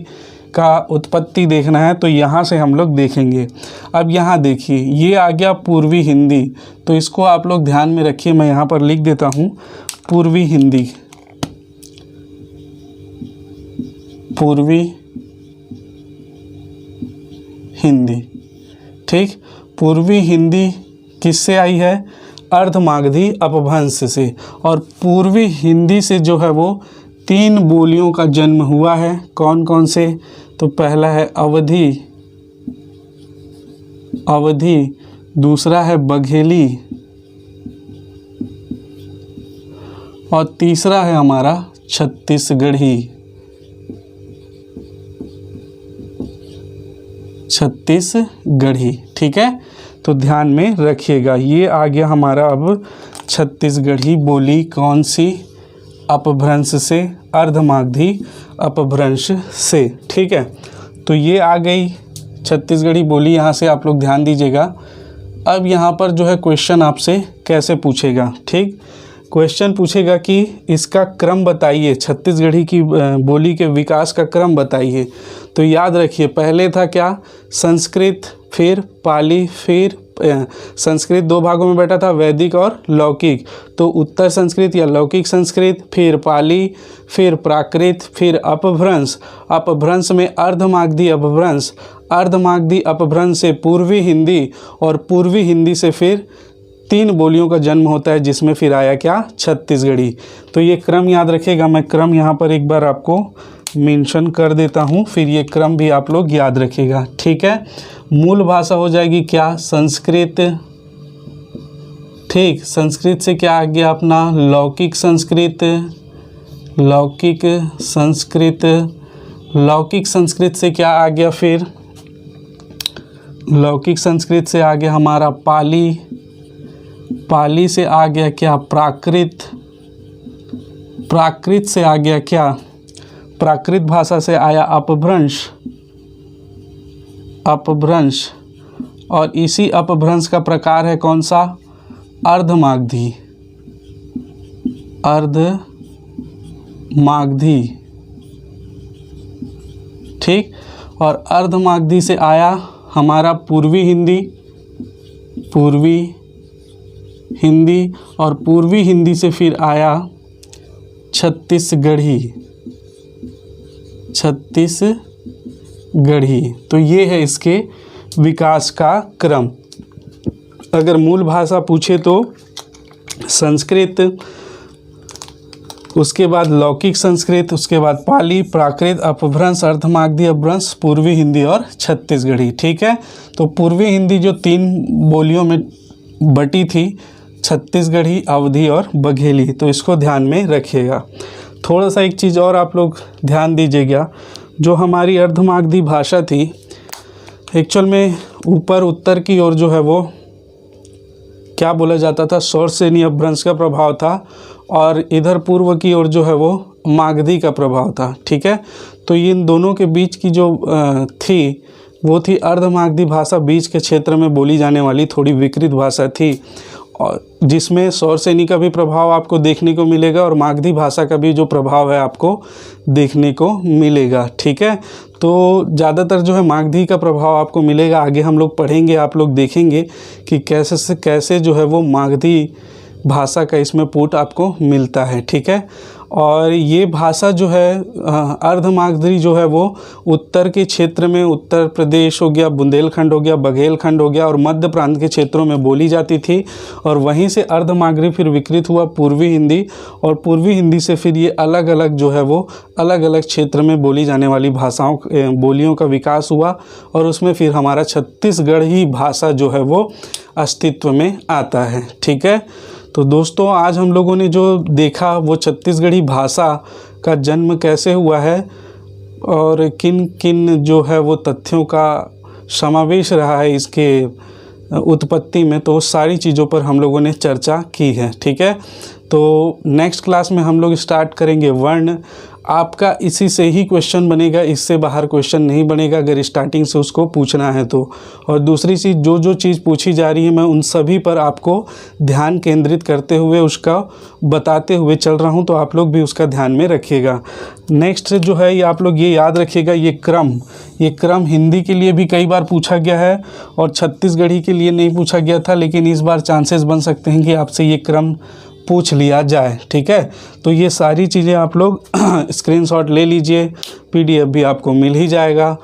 का उत्पत्ति देखना है, तो यहाँ से हम लोग देखेंगे। अब यहाँ देखिए, ये आ गया पूर्वी हिंदी, तो इसको आप लोग ध्यान में रखिए। मैं यहाँ पर लिख देता हूँ पूर्वी हिंदी। पूर्वी हिंदी। ठीक। पूर्वी हिंदी किससे आई है? अर्धमागधी अपभ्रंश से। और पूर्वी हिंदी से जो है वो 3 बोलियों का जन्म हुआ है। कौन कौन से? तो पहला है अवधी, दूसरा है बघेली और तीसरा है हमारा छत्तीसगढ़ी। ठीक है, तो ध्यान में रखिएगा। ये आ गया हमारा अब छत्तीसगढ़ी बोली। कौन सी? अपभ्रंश से, अर्धमागधी अपभ्रंश से। ठीक है, तो ये आ गई छत्तीसगढ़ी बोली। यहाँ से आप लोग ध्यान दीजिएगा। अब यहाँ पर जो है क्वेश्चन आपसे कैसे पूछेगा। ठीक, क्वेश्चन पूछेगा कि इसका क्रम बताइए, छत्तीसगढ़ी की बोली के विकास का क्रम बताइए। तो याद रखिए, पहले था क्या? संस्कृत, फिर पाली, फिर संस्कृत 2 भागों में बैठा था, वैदिक और लौकिक। तो उत्तर संस्कृत या लौकिक संस्कृत, फिर पाली, फिर प्राकृत, फिर अपभ्रंश। अपभ्रंश में अर्धमागधी अपभ्रंश, अर्धमागधी अपभ्रंश से पूर्वी हिंदी, और पूर्वी हिंदी से फिर 3 बोलियों का जन्म होता है, जिसमें फिर आया क्या? छत्तीसगढ़ी। तो ये क्रम याद रखिएगा। मैं क्रम यहाँ पर एक बार आपको मेंशन कर देता हूँ, फिर ये क्रम भी आप लोग याद रखिएगा। ठीक है, मूल भाषा हो जाएगी क्या? संस्कृत। ठीक, संस्कृत से क्या आ गया अपना? लौकिक संस्कृत। लौकिक संस्कृत से क्या आ गया? फिर लौकिक संस्कृत से आ गया हमारा पाली। पाली से आ गया क्या? प्राकृत। प्राकृत से आ गया क्या? प्राकृत भाषा से आया अपभ्रंश। और इसी अपभ्रंश का प्रकार है कौन सा? अर्धमागधी। ठीक, और अर्धमागधी से आया हमारा पूर्वी हिंदी, और पूर्वी हिंदी से फिर आया छत्तीसगढ़ी। तो ये है इसके विकास का क्रम। अगर मूल भाषा पूछे तो संस्कृत, उसके बाद लौकिक संस्कृत, उसके बाद पाली, प्राकृत, अपभ्रंश, अर्धमागधी अपभ्रंश, पूर्वी हिंदी और छत्तीसगढ़ी। ठीक है, तो पूर्वी हिंदी जो 3 बोलियों में बटी थी, छत्तीसगढ़ी, अवधी और बघेली, तो इसको ध्यान में रखिएगा। थोड़ा सा एक चीज़ और आप लोग ध्यान दीजिएगा, जो हमारी अर्धमागधी भाषा थी, एक्चुअल में ऊपर उत्तर की ओर जो है वो क्या बोला जाता था? सौरसेनी अपभ्रंश का प्रभाव था, और इधर पूर्व की ओर जो है वो मागधी का प्रभाव था। ठीक है, तो इन दोनों के बीच की जो थी वो थी अर्धमागधी भाषा। बीच के क्षेत्र में बोली जाने वाली थोड़ी विकृत भाषा थी, और जिसमें सौरसेनी का भी प्रभाव आपको देखने को मिलेगा, और मागधी भाषा का भी जो प्रभाव है आपको देखने को मिलेगा। ठीक है, तो ज़्यादातर जो है मागधी का प्रभाव आपको मिलेगा। आगे हम लोग पढ़ेंगे, आप लोग देखेंगे कि कैसे जो है वो मागधी भाषा का इसमें पुट आपको मिलता है। ठीक है, और ये भाषा जो है अर्धमागधी जो है वो उत्तर के क्षेत्र में, उत्तर प्रदेश हो गया, बुंदेलखंड हो गया, बघेलखंड हो गया, और मध्य प्रांत के क्षेत्रों में बोली जाती थी। और वहीं से अर्धमागधी फिर विकृत हुआ पूर्वी हिंदी, और पूर्वी हिंदी से फिर ये अलग अलग जो है वो अलग अलग क्षेत्र में बोली जाने वाली बोलियों का विकास हुआ, और उसमें फिर हमारा छत्तीसगढ़ी भाषा जो है वो अस्तित्व में आता है। ठीक है, तो दोस्तों आज हम लोगों ने जो देखा वो छत्तीसगढ़ी भाषा का जन्म कैसे हुआ है, और किन किन जो है वो तथ्यों का समावेश रहा है इसके उत्पत्ति में, तो सारी चीज़ों पर हम लोगों ने चर्चा की है। ठीक है, तो नेक्स्ट क्लास में हम लोग स्टार्ट करेंगे वर्ण। आपका इसी से ही क्वेश्चन बनेगा, इससे बाहर क्वेश्चन नहीं बनेगा अगर स्टार्टिंग से उसको पूछना है तो। और दूसरी चीज़, जो चीज़ पूछी जा रही है मैं उन सभी पर आपको ध्यान केंद्रित करते हुए उसका बताते हुए चल रहा हूं, तो आप लोग भी उसका ध्यान में रखिएगा। नेक्स्ट जो है ये आप लोग ये याद रखिएगा, ये क्रम हिंदी के लिए भी कई बार पूछा गया है और छत्तीसगढ़ी के लिए नहीं पूछा गया था, लेकिन इस बार चांसेस बन सकते हैं कि आपसे ये क्रम पूछ लिया जाए। ठीक है, तो ये सारी चीज़ें आप लोग स्क्रीनशॉट ले लीजिए, पीडीएफ भी आपको मिल ही जाएगा।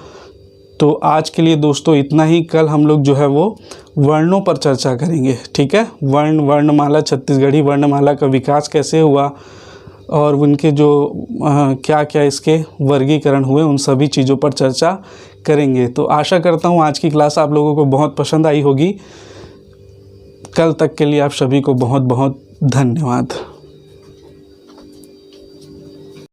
तो आज के लिए दोस्तों इतना ही। कल हम लोग जो है वो वर्णों पर चर्चा करेंगे। ठीक है, वर्णमाला, छत्तीसगढ़ी वर्णमाला का विकास कैसे हुआ, और उनके जो क्या क्या इसके वर्गीकरण हुए उन सभी चीज़ों पर चर्चा करेंगे। तो आशा करता हूँ आज की क्लास आप लोगों को बहुत पसंद आई होगी। कल तक के लिए आप सभी को बहुत बहुत धन्यवाद।